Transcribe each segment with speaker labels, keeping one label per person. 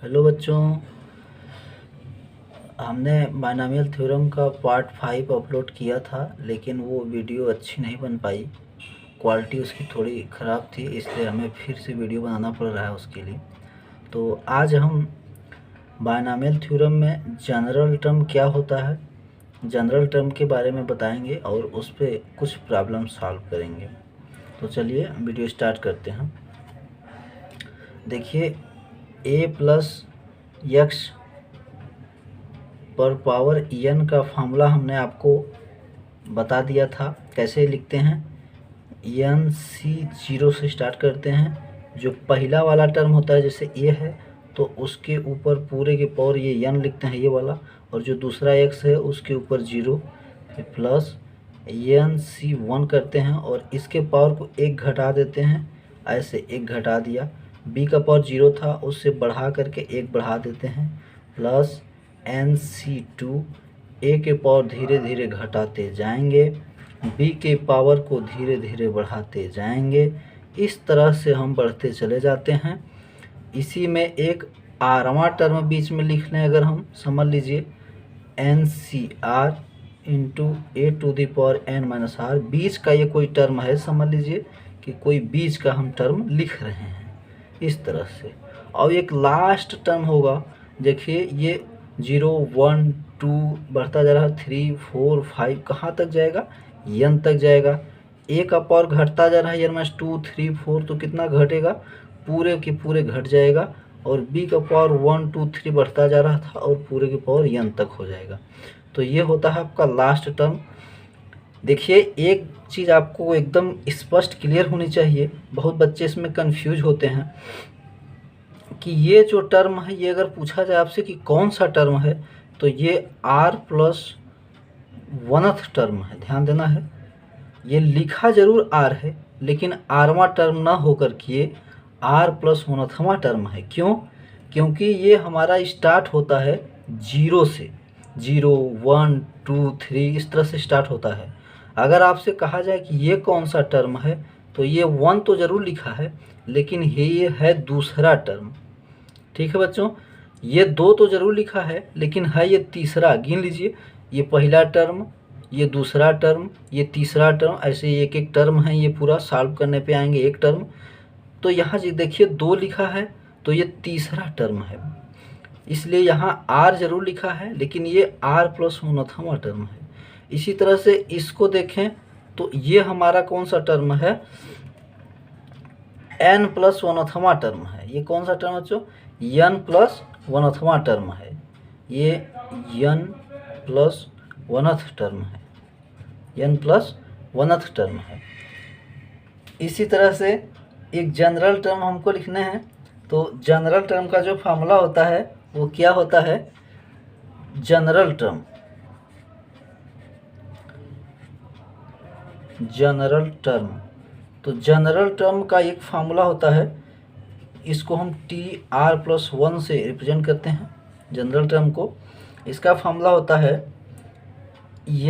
Speaker 1: Hello बच्चों, हमने binomial theorem का पार्ट 5 अपलोड किया था, लेकिन वो वीडियो अच्छी नहीं बन पाई। क्वालिटी उसकी थोड़ी ख़राब थी, इसलिए हमें फिर से वीडियो बनाना पड़ रहा है उसके लिए। तो आज हम बायनॉमियल थ्योरम में जनरल टर्म क्या होता है, जनरल टर्म के बारे में बताएंगे और उस पर कुछ प्रॉब्लम सॉल्व करेंगे। तो चलिए वीडियो स्टार्ट करते हैं। देखिए, a प्लस एक्स पर पावर n का फार्मूला हमने आपको बता दिया था। कैसे लिखते हैं, n c 0 से स्टार्ट करते हैं। जो पहला वाला टर्म होता है, जैसे a है तो उसके ऊपर पूरे के पावर ये n लिखते हैं, ये वाला। और जो दूसरा x है उसके ऊपर 0, फिर प्लस n c 1 करते हैं और इसके पावर को 1 घटा देते हैं। ऐसे 1 घटा दिया, b का पावर 0 था, उससे बढ़ा करके 1 बढ़ा देते हैं, प्लस NC2। ए के पावर धीरे धीरे घटाते जाएंगे, बी के पावर को धीरे धीरे बढ़ाते जाएंगे। इस तरह से हम बढ़ते चले जाते हैं। इसी में एक आरवां टर्म बीच में लिख लें, अगर हम समझ लीजिए NCR into a to the power n minus r. बीच का ये कोई टर्म है, समझ लीजिए कि कोई बीच का हम टर्म लिख रहे हैं इस तरह से। और एक लास्ट टर्म होगा, देखिए ये 0 1 2 बढ़ता जा रहा है, 3 4 5 कहाँ तक जाएगा, n तक जाएगा। ए का पावर घटता जा रहा है, n माइनस 2 3 4, तो कितना घटेगा, पूरे के पूरे घट जाएगा। और बी का पावर 1 2 3 बढ़ता जा रहा था और पूरे के पावर n तक हो जाएगा। तो ये होता है आपका लास्ट टर्म। देखिए, एक चीज़ आपको एकदम स्पष्ट क्लियर होनी चाहिए, बहुत बच्चे इसमें कंफ्यूज होते हैं कि ये जो टर्म है, ये अगर पूछा जाए आपसे कि कौन सा टर्म है, तो ये r प्लस 1th टर्म है। ध्यान देना है, ये लिखा जरूर r है, लेकिन आरवां टर्म ना होकर के ये r प्लस 1वां टर्म है। क्यों? क्योंकि ये हमारा स्टार्ट होता है 0 से, 0 1 2 3 इस तरह से स्टार्ट होता है। अगर आपसे कहा जाए कि ये कौन सा टर्म है, तो ये 1 तो ज़रूर लिखा है, लेकिन ये है दूसरा टर्म। ठीक है बच्चों, ये 2 तो ज़रूर लिखा है, लेकिन है ये तीसरा। गिन लीजिए, ये पहला टर्म, ये दूसरा टर्म, ये तीसरा टर्म, ऐसे एक एक टर्म है। ये पूरा सॉल्व करने पे आएंगे एक टर्म। तो यहाँ जी देखिए 2 लिखा है, तो ये तीसरा टर्म है, इसलिए यहाँ r जरूर लिखा है, लेकिन ये r प्लस 1वां टर्म है। इसी तरह से इसको देखें तो ये हमारा कौन सा टर्म है, n प्लस 1वां टर्म है। ये कौन सा टर्म बच्चों, n प्लस 1वां टर्म है। ये n प्लस 1th टर्म है, n प्लस 1th टर्म है। इसी तरह से एक जनरल टर्म हमको लिखने हैं, तो जनरल टर्म का जो फार्मूला होता है वो क्या होता है, जनरल टर्म, जनरल टर्म। तो जनरल टर्म का एक फार्मूला होता है, इसको हम TR प्लस 1 से रिप्रेजेंट करते हैं जनरल टर्म को। इसका फार्मूला होता है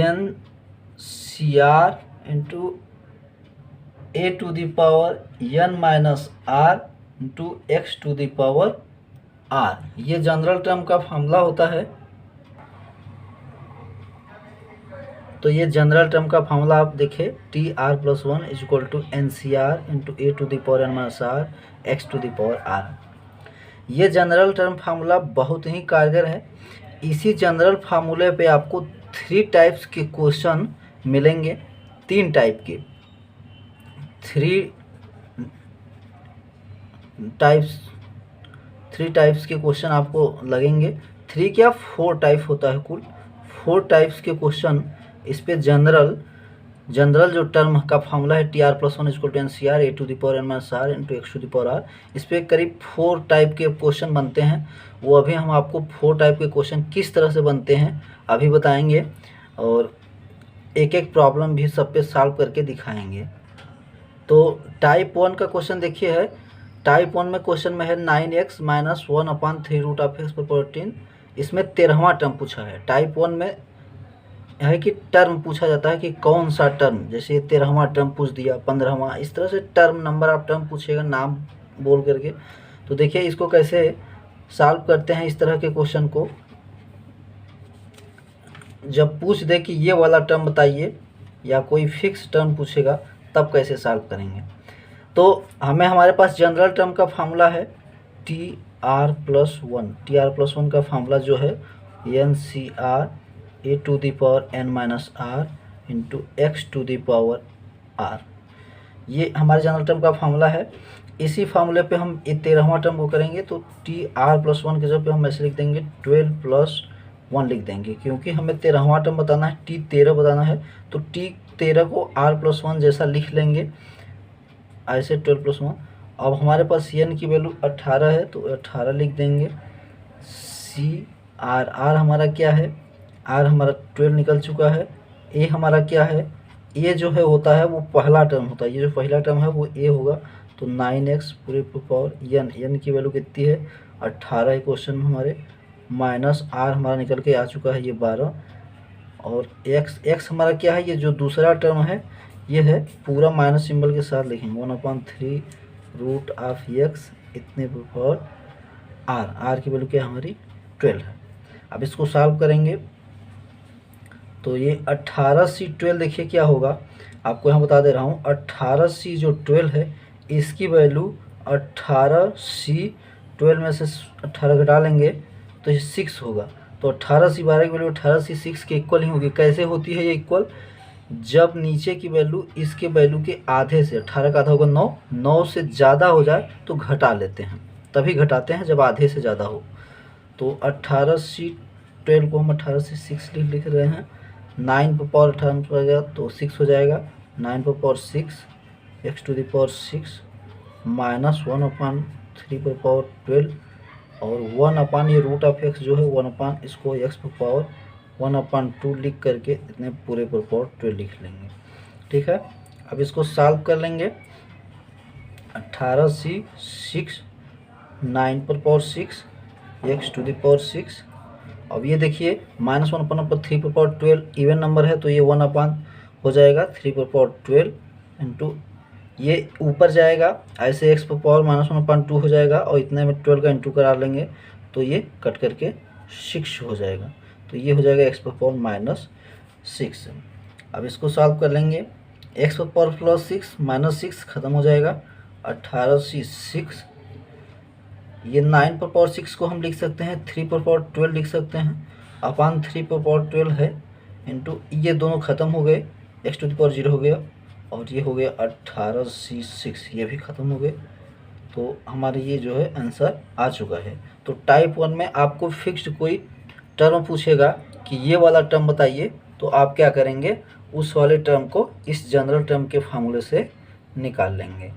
Speaker 1: NCR into a to the power n minus r into x to the power r। ये जनरल टर्म का फार्मूला होता है। तो ये जनरल टर्म का फार्मूला आप देखें, TR plus 1 is equal to NCR into a to the power n minus r x to the power r। ये जनरल टर्म फार्मूला बहुत ही कारगर है। इसी जनरल फार्मूले पे आपको 3 टाइप्स के क्वेश्चन मिलेंगे, 3 टाइप के, 3 टाइप्स के क्वेश्चन आपको लगेंगे। 3 क्या 4 टाइप होता है, कुल 4 टाइप्स के क्वेश्चन इस पे जनरल जो टर्म का फार्मूला है TR plus 1 equal to NCR a to the power n minus r into x to the power r. इस पर करीब 4 टाइप के क्वेश्चन बनते हैं। वो अभी हम आपको 4 टाइप के क्वेश्चन किस तरह से बनते हैं अभी बताएंगे, और एक एक प्रॉब्लम भी सब पे सॉल्व करके दिखाएंगे। तो टाइप 1 का क्वेश्चन देखिए है, टाइप 1 में क्वेश्चन में है 9x minus 1/3 root of x पर पावर 10। इसमें 13वां टर्म पूछा है। टाइप 1 में है कि टर्म पूछा जाता है कि कौन सा टर्म, जैसे 13वां टर्म पूछ दिया, 15वां, इस तरह से टर्म, नंबर ऑफ टर्म पूछेगा नाम बोल करके। तो देखिए इसको कैसे सॉल्व करते हैं इस तरह के क्वेश्चन को। जब पूछ दे कि ये वाला टर्म बताइए या कोई फिक्स टर्म पूछेगा तब कैसे सॉल्व करेंगे। तो हमें हमारे पास जनरल टर्म का फार्मूला है TR+1। TR+1 का फार्मूला जो है NCR a⁻n−r इंटू x⁻r। ये हमारे जनरल टर्म का फार्मूला है। इसी फार्मूले पे हम 13वां टर्म को करेंगे तो TR+1 के जगह पे हम ऐसे लिख देंगे 12+1 लिख देंगे, क्योंकि हमें 13वां टर्म बताना है, T13 बताना है। तो T13 को R+1 जैसा लिख लेंगे ऐसे 12+1। अब हमारे पास n की वैल्यू 18 है तो 18 लिख देंगे। CR हमारा क्या है, R हमारा 12 निकल चुका है। A हमारा क्या है, A जो है होता है वो पहला टर्म होता है, ये जो पहला टर्म है वो A होगा। तो 9x पूरे पावर n की वैल्यू कितनी है 18 है क्वेश्चन में हमारे, माइनस R हमारा निकल के आ चुका है ये 12। और x हमारा क्या है, ये जो दूसरा टर्म है ये है पूरा माइनस सिंबल के साथ लिखेंगे 1/3√x इतने पर r की वैल्यू क्या है हमारी 12 है। अब इसको सॉल्व करेंगे तो ये 18C12 देखिए क्या होगा, आपको यहाँ बता दे रहा हूँ। 18C जो 12 है इसकी वैल्यू 18C12 में से 18 घटा लेंगे तो ये 6 होगा। तो 18C12 की वैल्यू 18C6 के इक्वल ही होगी। कैसे होती है ये इक्वल, जब नीचे की वैल्यू इसके वैल्यू के आधे से, 18 का आधा होगा 9, 9 से ज़्यादा हो जाए तो घटा लेते हैं, तभी घटाते हैं जब आधे से ज़्यादा हो। तो 18C12 को हम 18C6 लिख रहे हैं। 9 पर पावर 18 पर गया तो 6 हो जाएगा। 9 पर पावर 6 x⁻6 माइनस 1/3 पर पावर 12 और 1 ये √x जो है 1 इसको x पर पावर 1/2 लिख करके इतने पूरे पर पावर 12 लिख लेंगे। ठीक है, अब इसको सॉल्व कर लेंगे। 18C6 9 पर पावर 6 x⁻6। अब ये देखिए माइनस 1/3 पर पावर 12 इवन नंबर है तो ये 1 हो जाएगा 3 पर पावर 12 इंटू ये ऊपर जाएगा ऐसे x पर पावर माइनस 1/2 हो जाएगा और इतने में 12 का इंटू करा लेंगे तो ये कट करके 6 हो जाएगा। तो ये हो जाएगा x पर पावर -6। अब इसको सॉल्व कर लेंगे। x पर पावर +6 -6 खत्म हो जाएगा। 18C6 ये 9 पर पावर 6 को हम लिख सकते हैं 3 पर पावर 12 लिख सकते हैं अपान 3 पर पावर 12 है इंटू ये दोनों खत्म हो गए, x⁻0 हो गया और ये हो गया 18C6 ये भी ख़त्म हो गए। तो हमारे ये जो है आंसर आ चुका है। तो टाइप 1 में आपको फिक्स्ड कोई टर्म पूछेगा कि ये वाला टर्म बताइए तो आप क्या करेंगे, उस वाले टर्म को इस जनरल टर्म के फार्मूले से निकाल लेंगे।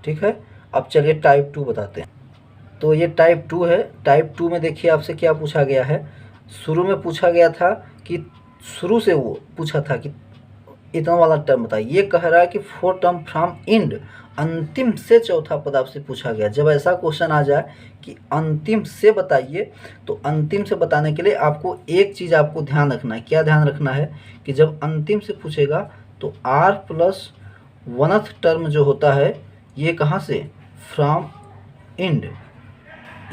Speaker 1: ठीक है, अब चलिए टाइप 2 बताते हैं। तो ये टाइप 2 है। टाइप 2 में देखिए आपसे क्या पूछा गया है। शुरू में पूछा गया था कि शुरू से वो पूछा था कि इतना वाला टर्म बताइए। ये कह रहा है कि 4 टर्म फ्रॉम एंड, अंतिम से चौथा पद आपसे पूछा गया। जब ऐसा क्वेश्चन आ जाए कि अंतिम से बताइए तो अंतिम से बताने के लिए आपको एक चीज़ आपको ध्यान रखना है। क्या ध्यान रखना है कि जब अंतिम से पूछेगा तो r+1th टर्म जो होता है ये कहाँ से, फ्रॉम एंड।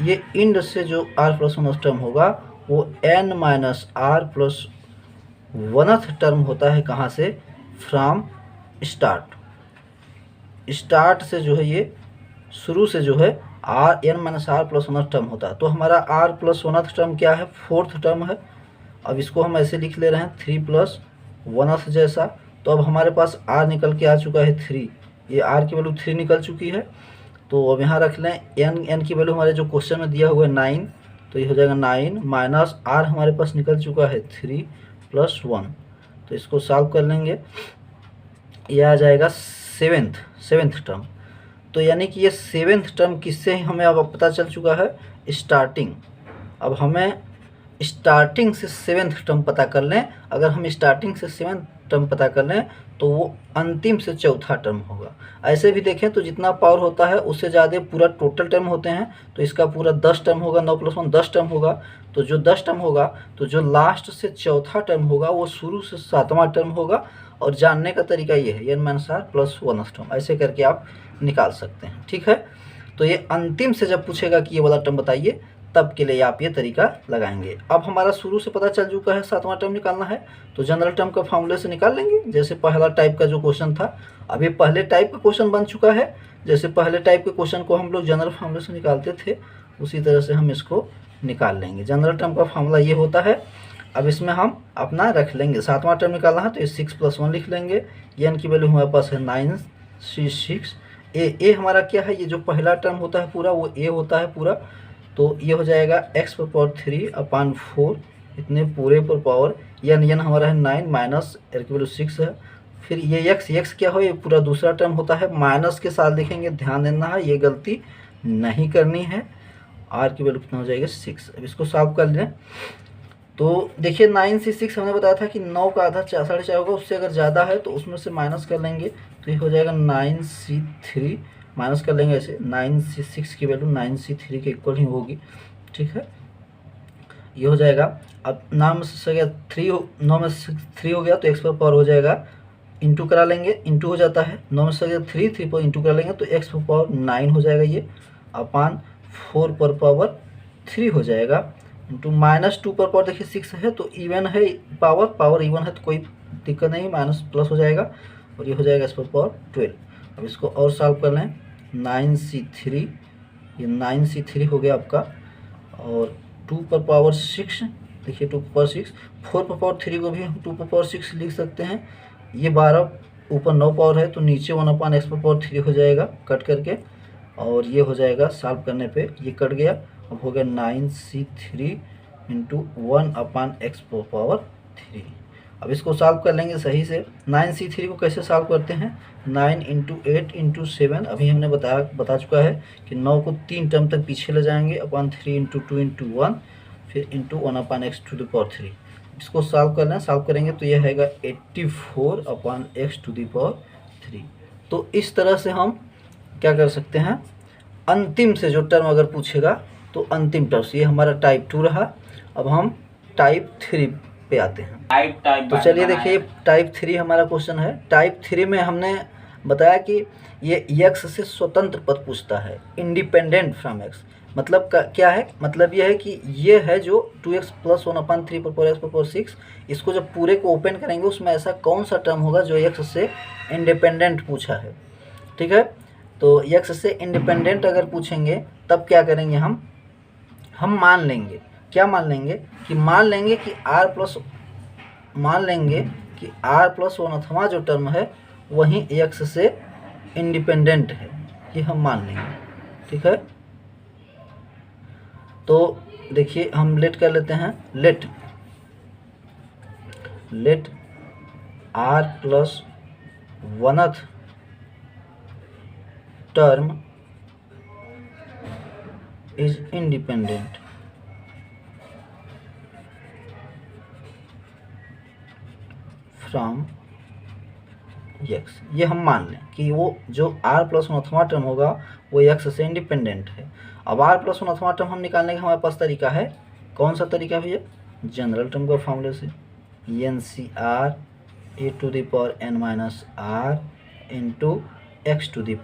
Speaker 1: ये एंड से जो r+1th टर्म होगा वो n-r+1th टर्म होता है कहाँ से, फ्रॉम स्टार्ट। स्टार्ट से जो है ये शुरू से जो है n-r+1th टर्म होता है। तो हमारा r+1th टर्म क्या है, 4th टर्म है। अब इसको हम ऐसे लिख ले रहे हैं 3+1th जैसा। तो अब हमारे पास r निकल के आ चुका है 3, ये r की वैल्यू 3 निकल चुकी है। तो अब यहाँ रख लें n की वैल्यू हमारे जो क्वेश्चन में दिया हुआ है 9, तो ये हो जाएगा 9 माइनस r हमारे पास निकल चुका है 3+1। तो इसको सॉल्व कर लेंगे, यह आ जाएगा सेवेंथ टर्म। तो यानी कि ये 7th टर्म किससे हमें अब पता चल चुका है, स्टार्टिंग। अब हमें स्टार्टिंग से 7th टर्म पता कर लें। अगर हम स्टार्टिंग से 7th टर्म पता कर लें तो वो अंतिम से चौथा टर्म होगा। ऐसे भी देखें तो जितना पावर होता है उससे ज़्यादा पूरा टोटल टर्म होते हैं। तो इसका पूरा 10 टर्म होगा, 9+1 10 टर्म होगा। तो जो 10 टर्म होगा तो जो लास्ट से चौथा टर्म होगा वो शुरू से 7वां टर्म होगा। और जानने का तरीका ये है n-r+1th टर्म, ऐसे करके आप निकाल सकते हैं। ठीक है, तो ये अंतिम से जब पूछेगा कि ये वाला टर्म बताइए तब के लिए आप ये तरीका लगाएंगे। अब हमारा शुरू से पता चल चुका है सातवां टर्म निकालना है, तो जनरल टर्म का फॉर्मूले से निकाल लेंगे, जैसे पहला टाइप का जो क्वेश्चन था। अब ये पहले टाइप का क्वेश्चन बन चुका है, जैसे पहले टाइप के क्वेश्चन को हम लोग जनरल फॉर्मूले से निकालते थे उसी तरह से हम इसको निकाल लेंगे। जनरल टर्म का फॉर्मूला ये होता है। अब इसमें हम अपना रख लेंगे, सातवां टर्म निकालना है तो ये 6 + 1 लिख लेंगे। एन की वैल्यू हमारे पास है 9c6। ए हमारा क्या है, ये जो पहला टर्म होता है पूरा वो ए होता है पूरा, तो ये हो जाएगा x⁴ इतने पूरे पर पावर एन हमारा है 9 माइनस एल की वैल्यू 6 है। फिर ये x क्या हो, ये पूरा दूसरा टर्म होता है, माइनस के साथ लिखेंगे, ध्यान देना है ये गलती नहीं करनी है। r की वैल्यू कितना हो जाएगा 6। अब इसको सॉल्व कर लें तो देखिए 9c6 हमने बताया था कि 9 का आधा 4.5 होगा, उससे अगर ज़्यादा है तो उसमें से माइनस कर लेंगे तो ये हो जाएगा 9c3, माइनस कर लेंगे ऐसे। 9c6 की वैल्यू 9c3 के इक्वल ही होगी, ठीक है, ये हो जाएगा। अब 9 में से गया 9 में से 3 हो गया तो x⁴ हो जाएगा, इंटू करा लेंगे, इंटू हो जाता है। 9 में से गया 3 पर इंटू करा लेंगे तो x⁴ 9 हो जाएगा, ये अपान 4 पर पावर 3 हो जाएगा, इंटू -2 पर पावर देखिए 6 है तो इवन है, पावर इवन है तो कोई दिक्कत नहीं, माइनस प्लस हो जाएगा और ये हो जाएगा x⁴ 12। अब इसको और सॉल्व कर लें, 9c3, ये 9c3 हो गया आपका, और 2 पर पावर 6 देखिए 2 पर पावर 6, 4 पर पावर 3 को भी हम 2 पर पावर 6 लिख सकते हैं। ये 12 ऊपर 9 पावर है तो नीचे 1/x⁴ हो जाएगा कट करके, और ये हो जाएगा सॉल्व करने पे ये कट गया। अब हो गया 9c3 इंटू 1/x⁴। अब इसको सॉल्व कर लेंगे सही से। 9c3 को कैसे सॉल्व करते हैं, 9 × 8 × 7, अभी हमने बता चुका है कि 9 को 3 टर्म तक पीछे ले जाएंगे, अपान 3 × 2 × 1, फिर इंटू 1/x⁴। इसको सॉल्व कर लें, सॉल्व करेंगे तो यह आएगा 84/x⁴। तो इस तरह से हम क्या कर सकते हैं, अंतिम से जो टर्म अगर पूछेगा तो अंतिम टर्म, ये हमारा टाइप 2 रहा। अब हम टाइप 3 पे आते हैं। तो चलिए देखिए टाइप 3 हमारा क्वेश्चन है। टाइप 3 में हमने बताया कि ये x से स्वतंत्र पद पूछता है, इंडिपेंडेंट फ्रॉम x। मतलब क्या है, मतलब ये है कि ये है जो 2x + 1/3 पर पावर x⁴ 6, इसको जब पूरे को ओपन करेंगे उसमें ऐसा कौन सा टर्म होगा जो x से इंडिपेंडेंट पूछा है, ठीक है। तो x से इंडिपेंडेंट अगर पूछेंगे तब क्या करेंगे, हम मान लेंगे, क्या मान लेंगे कि मान लेंगे कि r + 1 जो टर्म है वही x से इंडिपेंडेंट है, ये हम मान लेंगे, ठीक है। तो देखिए हम लेट कर लेते हैं, let r + 1th term is independent from x। ये हम मान लें कि वो जो r + 1वां टर्म होगा वो x से इंडिपेंडेंट है। अब r + 1वां टर्म हम निकालने का हमारे पास तरीका है, कौन सा तरीका भैया, जनरल टर्म का फॉर्मूले से, NCR a⁻n−r इंटू x⁴।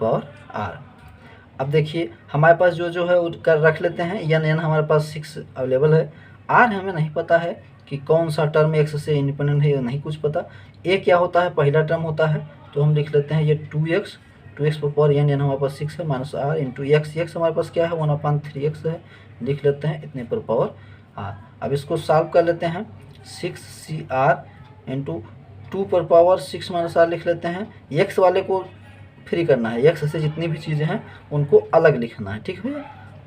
Speaker 1: अब देखिए हमारे पास जो है वो कर रख लेते हैं, n हमारे पास 6 अवेलेबल है, r हमें नहीं पता है कि कौन सा टर्म x से इंडिपेंडेंट है, ये नहीं कुछ पता। a क्या होता है, पहला टर्म होता है, तो हम लिख लेते हैं ये 2x पर पावर n हमारे पास 6 है माइनस r इंटू x हमारे पास क्या है 1/3x है, लिख लेते हैं इतने पर पावर r। अब इसको सॉल्व कर लेते हैं, 6cr इंटू 2 पर पावर 6 माइनस r लिख लेते हैं। x वाले को फ्री करना है, x से जितनी भी चीज़ें हैं उनको अलग लिखना है, ठीक है।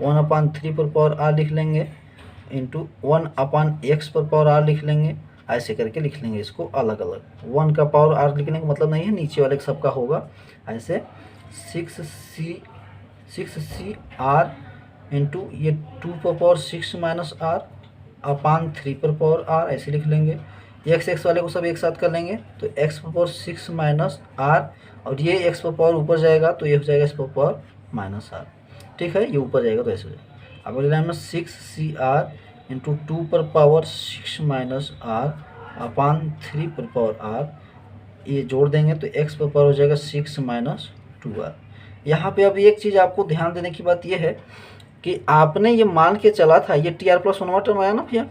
Speaker 1: 1/3 पर पावर r लिख लेंगे इंटू 1/x पर पावर r लिख लेंगे, ऐसे करके लिख लेंगे इसको अलग अलग। 1 का पावर r लिखने का मतलब नहीं है, नीचे वाले सबका होगा ऐसे। 6cr इंटू ये 2 पर पावर 6 माइनस r अपान 3 पर पावर r, ऐसे लिख लेंगे। x वाले को सब एक साथ कर लेंगे तो x पर पावर 6 माइनस r, और ये x पर पावर ऊपर जाएगा तो ये हो जाएगा x पर पावर माइनस r, ठीक है, ये ऊपर जाएगा तो ऐसे हो जाएगा। अब अगले लाइन में 6cr इंटू 2 पर पावर 6 माइनस r अपान 3 पर पावर r, ये जोड़ देंगे तो x पर पावर हो जाएगा 6 माइनस 2r। यहाँ पे अब एक चीज़ आपको ध्यान देने की बात यह है कि आपने ये मान के चला था, ये टी आर प्लस वनवा टर्म आया ना भैया,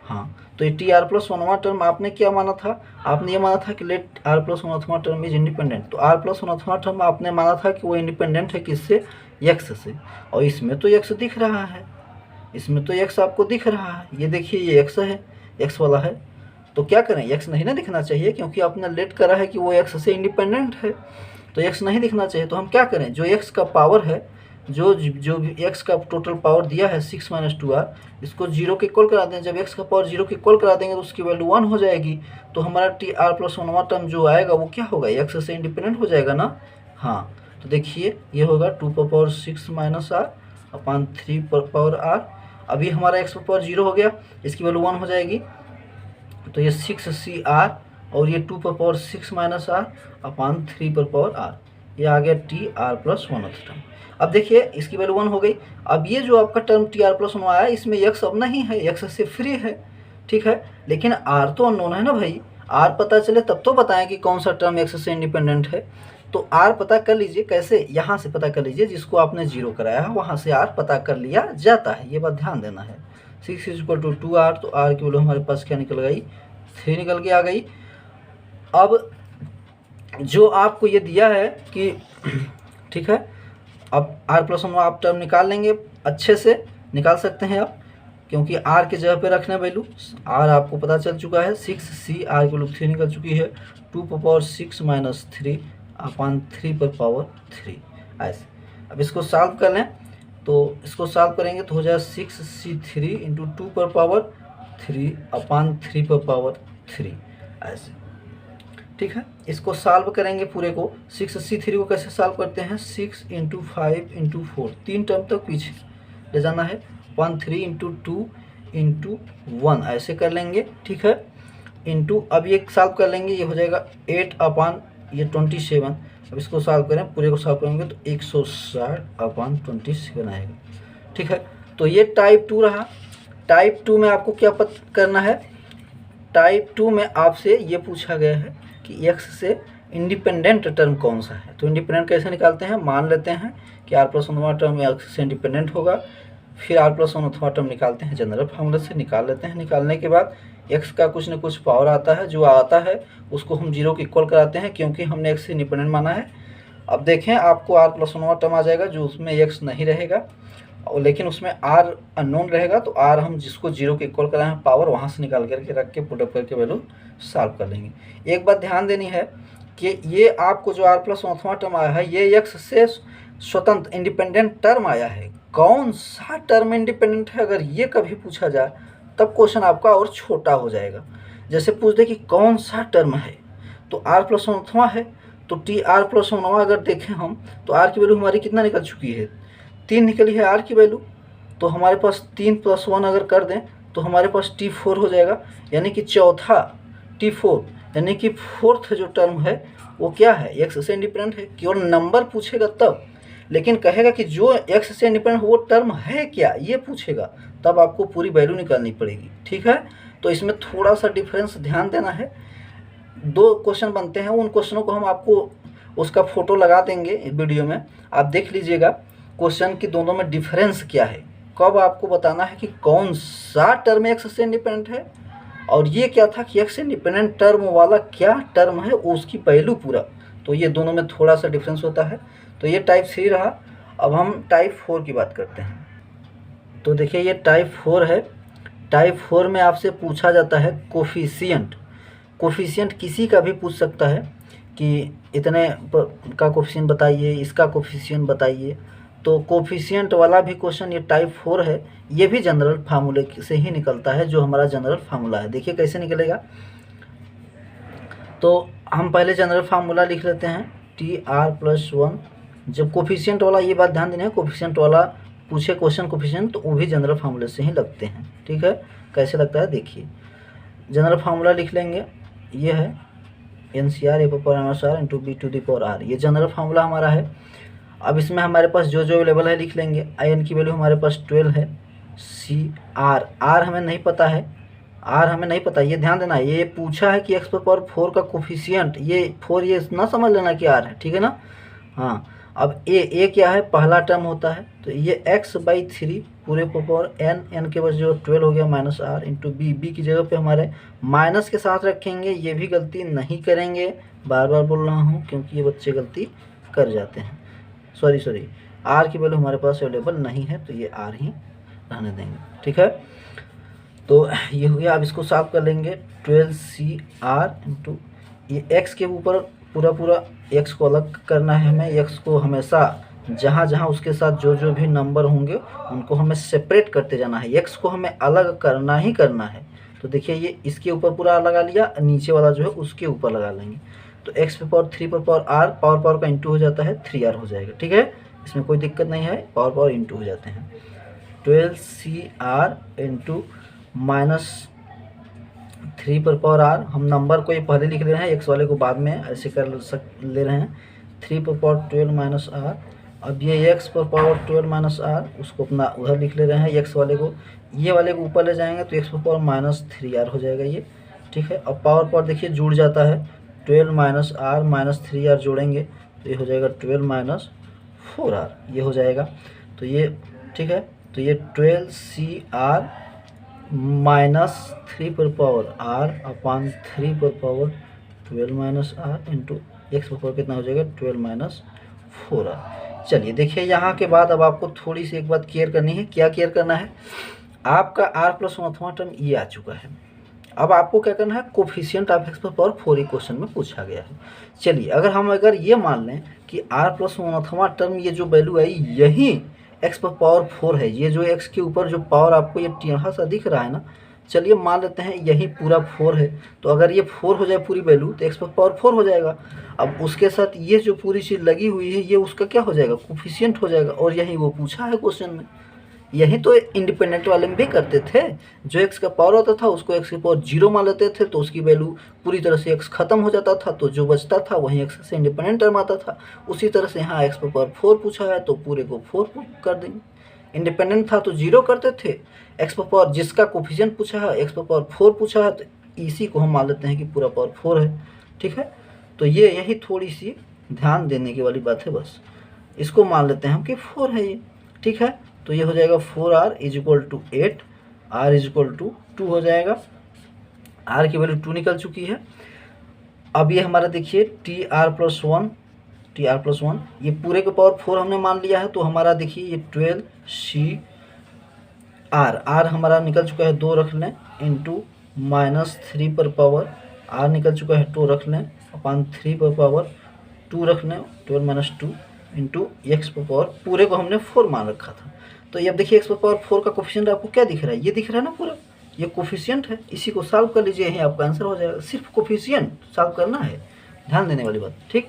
Speaker 1: हाँ, तो ये टी आर प्लस वनवा टर्म आपने क्या माना था, आपने ये माना था कि लेट आर प्लस वनवा टर्म इज इंडिपेंडेंट। तो आर प्लस वनवा टर्म आपने माना था कि वो इंडिपेंडेंट है किससे, एक्स से, और इसमें तो एक्स दिख रहा है, इसमें तो एक्स आपको दिख रहा है, ये देखिए ये एक्स है, एक्स वाला है। तो क्या करें, एक्स नहीं ना दिखना चाहिए, क्योंकि आपने लेट करा है कि वो एक्स से इंडिपेंडेंट है, तो एक्स नहीं दिखना चाहिए। तो हम क्या करें, जो एक्स का पावर है, जो भी एक्स का टोटल पावर दिया है 6 - 2r, इसको 0 के इक्वल करा दें। जब एक्स का पावर 0 के इक्वल करा देंगे तो उसकी वैल्यू 1 हो जाएगी। तो हमारा टी आर प्लस वनवा टर्म जो आएगा वो क्या होगा, एक्स से इंडिपेंडेंट हो जाएगा ना। हाँ, तो देखिए ये होगा 2⁻6 - r अपान 3⁻r। अभी हमारा एक्स पावर 0 हो गया, इसकी वैल्यू 1 हो जाएगी, तो ये 6cr और ये 2⁻6 - r अपान 3⁻r, ये आ गया T r plus one term. अब देखिए इसकी वैल्यू 1 हो गई। अब ये जो आपका term T r plus one आया, इसमें एक्स अब नहीं है, एक्स से फ्री है, ठीक है, लेकिन आर तो अननोन है ना भाई। आर पता चले तब तो बताएं कि कौन सा टर्म एक्स से इंडिपेंडेंट है। तो आर पता कर लीजिए, कैसे, यहाँ से पता कर लीजिए, जिसको आपने 0 कराया है वहाँ से आर पता कर लिया जाता है, ये बात ध्यान देना है। 6 = 2r, तो आर की वैल्यू हमारे पास क्या निकल गई, 3 निकल के आ गई। अब जो आपको ये दिया है कि ठीक है, अब आर प्लस वन आप टर्म निकाल लेंगे, अच्छे से निकाल सकते हैं आप, क्योंकि आर के जगह पे रखना वैल्यू, आर आपको पता चल चुका है 6c, आर की वैल्यू 3 निकल चुकी है, 2⁻6 - 3 अपान 3/3 ऐसे। अब इसको सॉल्व कर लें, तो इसको सॉल्व करेंगे तो हो जाएगा 6c3 × 2/3 अपान 3/3 ऐसे, ठीक है। इसको सॉल्व करेंगे पूरे को, 6c3 को कैसे सॉल्व करते हैं, 6 × 5 × 4, 3 टर्म तक पीछे ले जाना है, 1 3 × 2 × 1 ऐसे कर लेंगे, ठीक है, इंटू, अब ये सॉल्व कर लेंगे, ये हो जाएगा 8 अपान ये 27। अब इसको सॉल्व करें, पूरे को सॉल्व करेंगे तो 160 अपान 27 आएगा, ठीक है। तो ये टाइप 2 रहा। टाइप 2 में आपको क्या पता करना है, टाइप 2 में आपसे ये पूछा गया है कि एक्स से इंडिपेंडेंट टर्म कौन सा है। तो इंडिपेंडेंट कैसे निकालते हैं, मान लेते हैं कि आर प्लस वनवा टर्म एक्स से इंडिपेंडेंट होगा, फिर आर प्लस वनवा टर्म निकालते हैं, जनरल फार्मूला से निकाल लेते हैं। निकालने के बाद एक्स का कुछ न कुछ पावर आता है, जो आता है उसको हम 0 के इक्वल कराते हैं, क्योंकि हमने एक्स से इंडिपेंडेंट माना है। अब देखें, आपको आर प्लस वनवा टर्म आ जाएगा, जो उसमें एक्स नहीं रहेगा, और लेकिन उसमें आर अननोन रहेगा, तो आर हम जिसको 0 के इक्वल कराए हैं पावर, वहाँ से निकाल करके रख के पुटअप करके वैल्यू सॉल्व कर लेंगे। एक बात ध्यान देनी है कि ये आपको जो आर प्लस वनवा टर्म आया है, ये एक्स से स्वतंत्र इंडिपेंडेंट टर्म आया है। कौन सा टर्म इंडिपेंडेंट है, अगर ये कभी पूछा जाए तब क्वेश्चन आपका और छोटा हो जाएगा। जैसे पूछ दे कि कौन सा टर्म है, तो आर प्लस वनवा है, तो टी आर प्लस वनवा अगर देखें हम, तो आर की वैल्यू हमारी कितना निकल चुकी है, 3 निकली है आर की वैल्यू। तो हमारे पास 3 + 1 अगर कर दें तो हमारे पास T4 हो जाएगा, यानी कि चौथा T4, यानी कि फोर्थ जो टर्म है वो क्या है, एक्स से इंडिपेंडेंट है। केवल नंबर पूछेगा तब, लेकिन कहेगा कि जो एक्स से इंडिपेंडेंट वो टर्म है क्या, ये पूछेगा, तब आपको पूरी वैल्यू निकालनी पड़ेगी, ठीक है। तो इसमें थोड़ा सा डिफरेंस ध्यान देना है। 2 क्वेश्चन बनते हैं, उन क्वेश्चनों को हम आपको उसका फोटो लगा देंगे वीडियो में, आप देख लीजिएगा क्वेश्चन की दोनों में डिफरेंस क्या है। कब आपको बताना है कि कौन सा टर्म एक्स से इंडिपेंडेंट है, और ये क्या था कि एक्स से इंडिपेंडेंट टर्म वाला क्या टर्म है उसकी वैल्यू पूरा। तो ये दोनों में थोड़ा सा डिफरेंस होता है। तो ये टाइप 3 रहा। अब हम टाइप 4 की बात करते हैं। तो देखिए ये टाइप 4 है। टाइप 4 में आपसे पूछा जाता है कोफिशिएंट। कोफिशिएंट किसी का भी पूछ सकता है कि इतने का कोफिशिएंट बताइए, इसका कोफिशिएंट बताइए। तो कोफिशिएंट वाला भी क्वेश्चन ये टाइप 4 है, ये भी जनरल फार्मूले से ही निकलता है, जो हमारा जनरल फार्मूला है। देखिए कैसे निकलेगा, तो हम पहले जनरल फार्मूला लिख लेते हैं, TR+1। जब कोफिशिएंट वाला, ये बात ध्यान देना है, कोफिशिएंट वाला पूछे क्वेश्चन कोफिशिएंट तो वो भी जनरल फार्मूले से ही लगते हैं, ठीक है। कैसे लगता है देखिए, जनरल फार्मूला लिख लेंगे, ये है NCR A/r × B⁴ ये जनरल फार्मूला हमारा है। अब इसमें हमारे पास जो जो अवेलेबल है लिख लेंगे। IN की वैल्यू हमारे पास 12 है। CR, R हमें नहीं पता है, R हमें नहीं पता, ये ध्यान देना। ये पूछा है कि x⁴ का कोफिशिएंट, ये 4 ये ना समझ लेना कि R है, ठीक है ना। हाँ, अब ए क्या है, पहला टर्म होता है, तो ये x/3 पूरे पर पावर n के बजाय जो 12 हो गया माइनस r इंटू बी की जगह पे हमारे माइनस के साथ रखेंगे। ये भी गलती नहीं करेंगे, बार बार बोल रहा हूँ क्योंकि ये बच्चे गलती कर जाते हैं। सॉरी r की वैल्यू हमारे पास अवेलेबल नहीं है, तो ये r ही रहने देंगे, ठीक है। तो ये हो गया। अब इसको सॉल्व कर लेंगे, 12CR इंटू ये x के ऊपर पूरा x को अलग करना है हमें। x को हमेशा जहाँ उसके साथ जो भी नंबर होंगे उनको हमें सेपरेट करते जाना है, x को हमें अलग करना ही करना है। तो देखिए ये इसके ऊपर पूरा लगा लिया, नीचे वाला जो है उसके ऊपर लगा लेंगे। तो x पे पावर 3 पर पावर r, पावर का इंटू हो जाता है 3r हो जाएगा, ठीक है। इसमें कोई दिक्कत नहीं है, पावर इंटू हो जाते हैं। 12CR इंटू -3 पर पावर r, हम नंबर को ये पहले लिख ले रहे हैं, x वाले को बाद में ऐसे ले रहे हैं। 3 पर पावर 12 माइनस r, अब ये x पर पावर 12 माइनस r उसको अपना उधर लिख ले रहे हैं, x वाले को ये वाले को ऊपर ले जाएंगे तो x पर पावर -3r हो जाएगा ये, ठीक है। अब पावर देखिए जुड़ जाता है, 12 माइनस r माइनस 3r जोड़ेंगे तो ये हो जाएगा 12 माइनस 4r, ये हो जाएगा। तो ये ठीक है, तो ये 12CR -3 पर पावर r अपॉन 3 पर power 12 minus r into x पर पावर कितना हो जाएगा 12 माइनस 4r। चलिए देखिए यहाँ के बाद अब आपको थोड़ी सी एक बात क्लियर करनी है। क्या क्लियर करना है, आपका r+1वां टर्म ये आ चुका है। अब आपको क्या करना है, कोफिशिएंट ऑफ x पर पावर 4 क्वेश्चन में पूछा गया है। चलिए अगर ये मान लें कि r+1वां टर्म ये जो वैल्यू आई यही x पर पावर 4 है, ये जो x के ऊपर जो पावर आपको ये टेढ़ा सा दिख रहा है ना, चलिए मान लेते हैं यही पूरा 4 है। तो अगर ये 4 हो जाए पूरी वैल्यू तो x पर पावर 4 हो जाएगा। अब उसके साथ ये जो पूरी चीज़ लगी हुई है ये उसका क्या हो जाएगा, कोफिशिएंट हो जाएगा। और यही वो पूछा है क्वेश्चन में, यही तो इंडिपेंडेंट वाले में भी करते थे। जो x का पावर होता था उसको x की पावर 0 मान लेते थे तो उसकी वैल्यू पूरी तरह से x खत्म हो जाता था, तो जो बचता था वहीं x से इंडिपेंडेंट टर्म आता था। उसी तरह से यहाँ x पर पावर 4 पूछा है तो पूरे को 4 कर देंगे। इंडिपेंडेंट था तो 0 करते थे, x पर पावर जिसका कोफिशिएंट पूछा है x पर पावर 4 पूछा है तो इसी को हम मान लेते हैं कि पूरा पावर 4 है, ठीक है। तो ये यही थोड़ी सी ध्यान देने की वाली बात है, बस इसको मान लेते हैं हम कि 4 है ये, ठीक है। तो ये हो जाएगा 4r is equal to 8, r is equal to 2 हो जाएगा। r की वैल्यू 2 निकल चुकी है। अब ये हमारा देखिए tr+1 ये पूरे के पावर 4 हमने मान लिया है। तो हमारा देखिए ये 12CR हमारा निकल चुका है 2 रख लें, इंटू -3 पर पावर r निकल चुका है 2 रख लें, अपॉन 3 पर पावर 2 रख लें, 12 माइनस 2 इंटू x पर पावर पूरे को हमने 4 मान रखा था। तो ये अब देखिए x पर पावर 4 का कोफिशिएंट आपको क्या दिख रहा है, ये दिख रहा है ना पूरा, ये कोफिशिएंट है। इसी को सॉल्व कर लीजिए, यही आपका आंसर हो जाएगा। सिर्फ कोफिशिएंट सॉल्व करना है, ध्यान देने वाली बात, ठीक।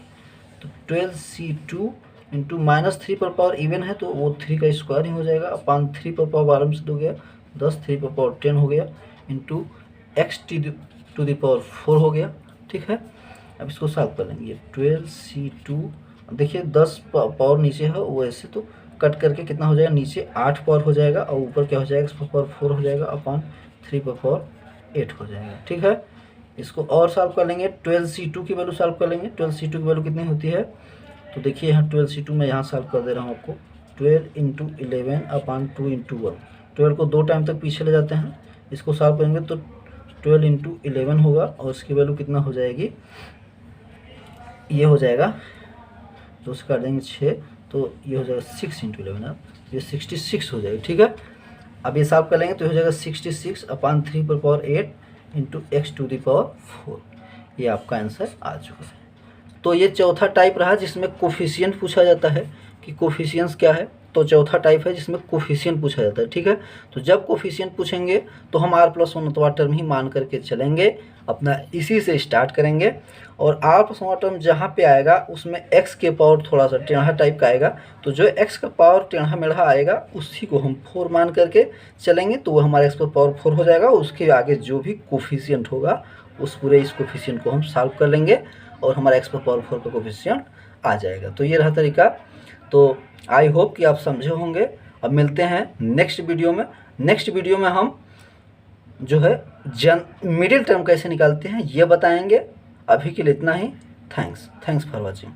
Speaker 1: तो 12C2 इंटू -3 पर पावर इवन है तो वो 3 का स्क्वायर ही हो जाएगा, अपॉन 3 पर पावर आराम से 2 गया 10, 3 पर पावर 10 हो गया, into x to the power 4 हो गया, ठीक है। अब इसको सॉल्व कर लेंगे। 12C2 देखिए 10 पावर नीचे है वैसे तो कट करके कितना हो जाएगा, नीचे 8 पावर हो जाएगा और ऊपर क्या हो जाएगा x पर पावर 4 हो जाएगा, अपॉन 3 पर पावर 8 हो जाएगा, ठीक है। इसको और सॉल्व कर लेंगे, 12C2 की वैल्यू सॉल्व कर लेंगे। 12C2 की वैल्यू कितनी होती है, तो देखिए यहाँ 12C2 में यहाँ सॉल्व कर दे रहा हूँ आपको। 12 इंटू 11 अपॉन 2 इंटू 1, 12 को 2 टाइम तक पीछे ले जाते हैं। इसको सॉल्व करेंगे तो 12 इंटू 11 होगा और इसकी वैल्यू कितना हो जाएगी, ये हो जाएगा 2 से काट देंगे 6, तो ये हो जाएगा 6 इंटू 11, ये 66 हो जाएगा, ठीक है। अब ये सॉल्व कर लेंगे तो हो जाएगा 66 अपॉन 3 पर power 8 into x to the power 4, ये आपका आंसर आ चुका है। तो ये चौथा टाइप रहा जिसमें कोफिशिएंट पूछा जाता है कि कोफिशिएंट्स क्या है। तो चौथा टाइप है जिसमें कोफिशिएंट पूछा जाता है, ठीक है। तो जब कोफिशिएंट पूछेंगे तो हम r+1वां टर्म ही मान करके चलेंगे, अपना इसी से स्टार्ट करेंगे। और r+1वां टर्म जहाँ पे आएगा उसमें x के पावर थोड़ा सा टेढ़ा टाइप का आएगा, तो जो x का पावर टेढ़ा मेढ़ा आएगा उसी को हम 4 मान करके चलेंगे, तो वो हमारा x पर पावर 4 हो जाएगा। उसके आगे जो भी कोफिशिएंट होगा उस पूरे इस कोफिशिएंट को हम सॉल्व कर लेंगे और हमारा x पर पावर 4 का कोफिशिएंट आ जाएगा। तो ये रहा तरीका। तो आई होप कि आप समझे होंगे। अब मिलते हैं नेक्स्ट वीडियो में। नेक्स्ट वीडियो में हम जो है मिडिल टर्म कैसे निकालते हैं ये बताएंगे। अभी के लिए इतना ही। Thanks for watching.